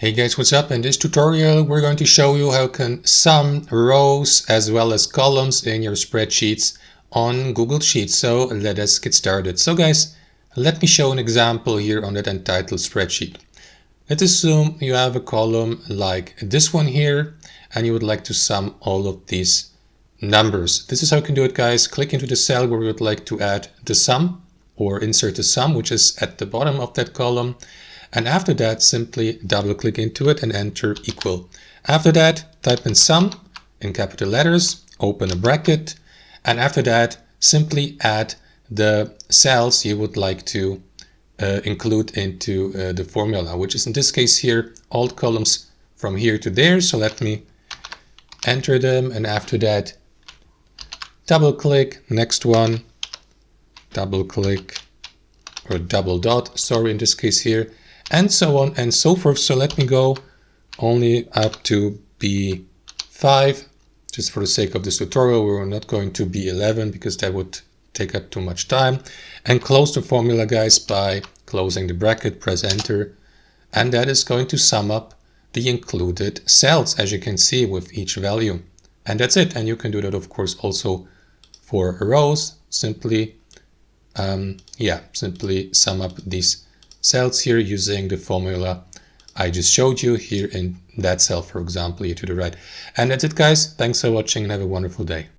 Hey guys, what's up? In this tutorial we're going to show you how you can sum rows as well as columns in your spreadsheets on Google Sheets. So let us get started. So guys, let me show an example here on that entitled spreadsheet. Let's assume you have a column like this one here and you would like to sum all of these numbers. This is how you can do it, guys. Click into the cell where you would like to add the sum or insert the sum, which is at the bottom of that column. And after that, simply double click into it and enter equal. After that, type in sum in capital letters, open a bracket, and after that, simply add the cells you would like to include into the formula, which is in this case here, all columns from here to there. So let me enter them, and after that, double click, next one, double click, or double dot, sorry, in this case here, and so on and so forth. So let me go only up to B5, just for the sake of this tutorial. We're not going to B11 because that would take up too much time. And close the formula, guys, by closing the bracket, press enter. And that is going to sum up the included cells, as you can see, with each value. And that's it. And you can do that, of course, also for rows. Simply, simply sum up these cells here using the formula I just showed you here in that cell, for example, here to the right. And that's it, guys. Thanks for watching and have a wonderful day.